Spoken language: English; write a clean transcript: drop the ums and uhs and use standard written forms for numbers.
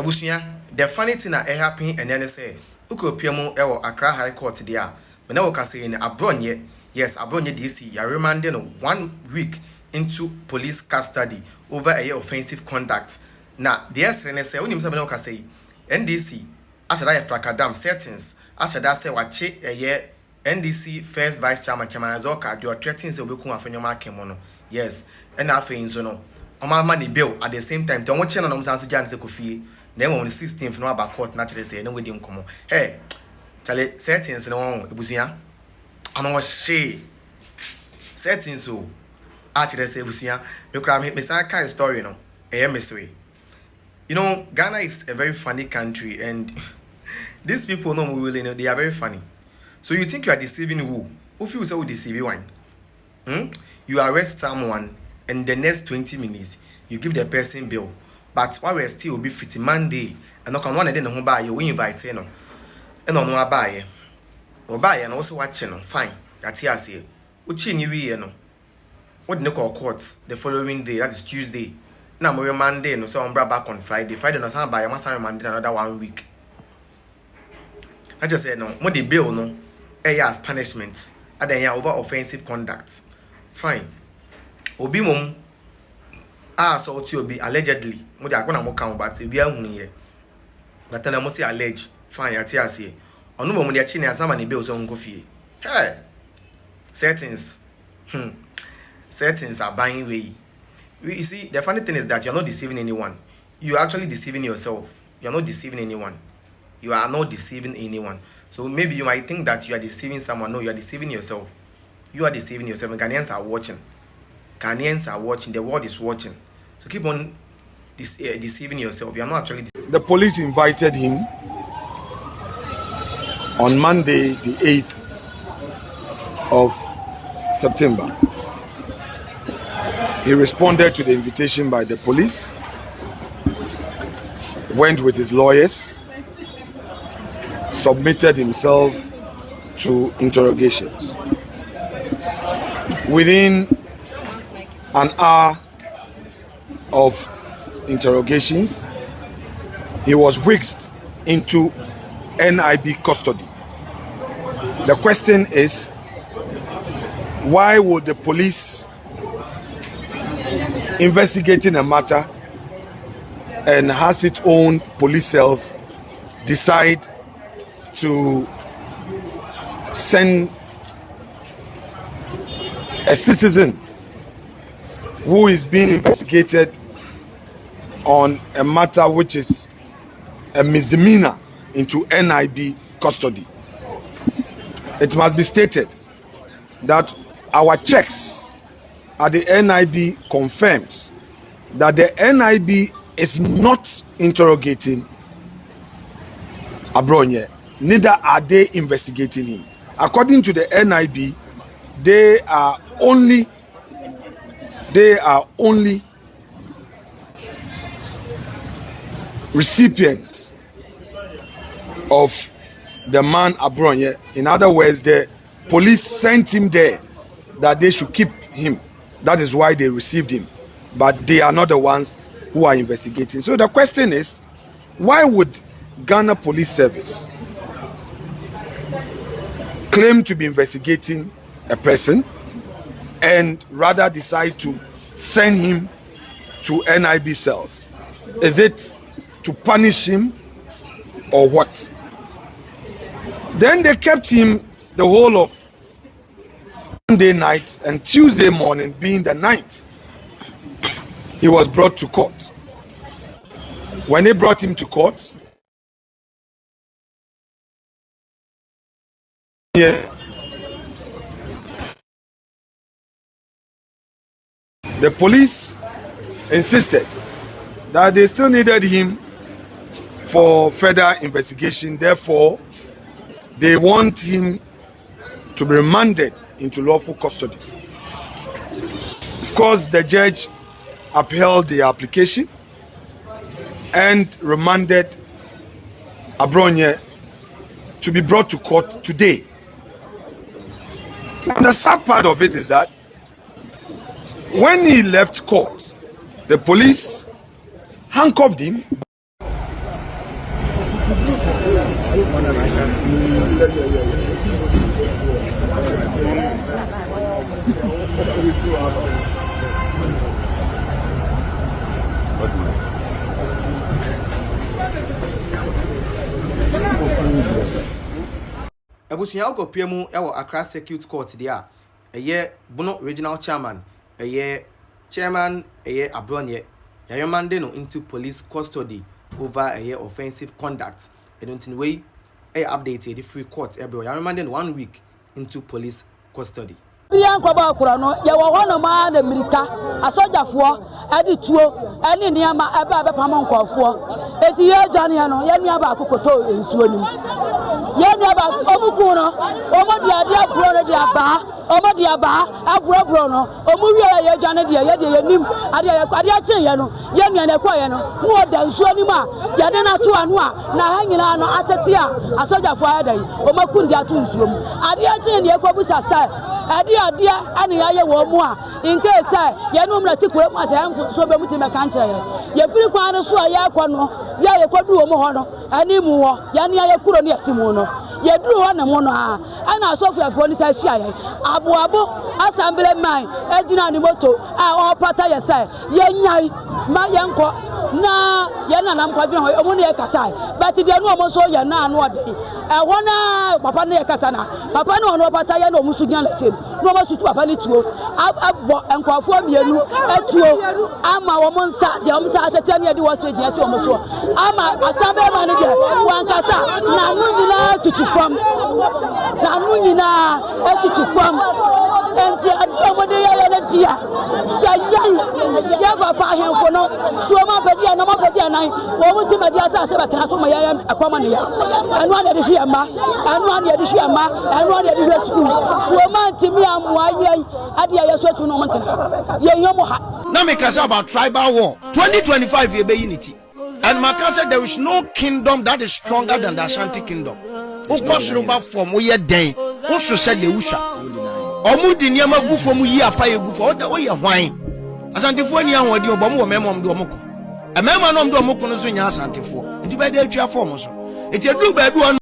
Ebusuya, the funny thing that happened and then say, Uko Piemo Ewo Accra High Court there. But now we can say in Abronye, yes, Abronye DC, you remanded 1 week into police custody over a year offensive conduct. Now, the SNS say, when you say NDC, after that fracadam settings, after that say what a year NDC first vice chairman Azorka, you are threatening the Obeku Afenoma Kemono. Yes, and I think so no. Oma money bill at the same time. Don't watch on Sansu Jan Sekofi. Then on the 16th, no about court naturally say no with him come on. Hey, Charlie, settings no one, Busia. I know she settings so. Actually, say Busia, you can make me some kind of story, no. A mystery. You know, Ghana is a very funny country, and these people know me really, they are very funny. So you think you are deceiving who? Who feels so deceive one? You arrest someone, and the next 20 minutes, you give the person bill. But while we still be fit Monday, and not on one day no buy you, we invite you, and on no buy or buy and also watching, fine. That's here, say. Uchi new year, no. What no call courts the following day, that is Tuesday. Now, we Monday, no, so I'm back on Friday. Friday, no, some buy, I must remand another 1 week. I just said, no, more the bill, no, as punishment, and then over offensive conduct. Fine. Obi mum so to be allegedly mo dey agbona mo kan but e bia hu ye but na mo say allege fine ati ase onu mo dey chi na asama na be o so nko fie hey settings settings are buying way. You see, the funny thing is that you're not deceiving anyone. You're actually deceiving yourself. You're not deceiving anyone. You are not deceiving anyone. So maybe you might think that you are deceiving someone. No, you are deceiving yourself. You are deceiving yourself. And Ghanaians are watching. Ghanaians are watching. The world is watching. So keep on deceiving yourself. You are not actually deceiving. The police invited him on Monday, the 8th of September. He responded to the invitation by the police, went with his lawyers, submitted himself to interrogations. Within an hour of interrogations, he was whisked into NIB custody. The question is, why would the police investigating a matter and has its own police cells decide to send a citizen who is being investigated on a matter which is a misdemeanor into NIB custody? It must be stated that our checks at the NIB confirms that the NIB is not interrogating Abronye, neither are they investigating him. According to the NIB, they are only recipients of the man Abronye. In other words, the police sent him there that they should keep him. That is why they received him. But they are not the ones who are investigating. So the question is, why would Ghana Police Service claim to be investigating a person and rather decide to send him to NIB cells? Is it to punish him or what? Then they kept him the whole of Monday night, and Tuesday morning, being the 9th, he was brought to court. When they brought him to court, the police insisted that they still needed him for further investigation. Therefore, they want him to be remanded into lawful custody. Of course, the judge upheld the application and remanded Abronye to be brought to court today. And the sad part of it is that when he left court, the police handcuffed him. Ebusunya okopie mu ewo Accra Circuit Court dia eye Bono Regional Chairman Chairman Abronye Remanded into police custody over offensive conduct. Edontin way updated the free court remanded 1 week into police custody. Bian kwaba okura no ye wo hono ma na mirika asojafo adi tuo eni niama ebe abepam nkofo eti ye jane no ye nua ba akokoto ensuo nim ye nua ba omuku no omodi ade aburo no dia ba omodi aba aburo no omuwie ye jane dia ye de ye nim ade ache ye no ye nua na kwa ye no mu oda ensuo nim a ye de na to anu a na ha nyina no atete a asojafo ayedai omaku ndi atu ensuo mu ade ache ne ekwabusa sai adia ani yaye wo mu a in case ye no mra tikure mu asem so be muti meka nche ye firi kwan no so ye akono ye kodu wo mu ho no ani mu wo ye ne ye kuro ne atimu no ye duru ho ne mu no a ana asofuafo ni sa hia ye abo assembly man ejina ni moto a o pata ye sai ye nyai ma ye nko na ye na nam kwadwe ho omu ne ye kasai but de no omo so ye na anu ode wona papa ne ye kasa na papa no no pata ye no omu su gyan lechem no omu su papa ni tuo abo enkofo mienu etuo ama wo monsa de omu sa atete ne de wo se gyan se omu so ama assembly man ne de wan kasa na nu nyina tutu fam na nu nyina tutu fam enti adomode ye ne dia sayan ye papa henfo no so ma bedi na ma bedi anan wo muti bedi asa se betena so ma ye akwama ne ya anu ade de hwiama anu ade de hwiama anu ade de hwe school so ma ntimi amwa ye ade ye so tu no mo ntesa ye yomo ha na me kasa about tribal war 2025 ye be unity and Maka said there is no kingdom that is stronger than the Ashanti kingdom. Ukosruba from we den also said the usa omudi niama gu from yi apa ye gu for o ye hwan asantifo ni anwodi obom wo memom do omoko e mema no do omoko no so nya asantifo nti be de atwa form so enti edu ba bi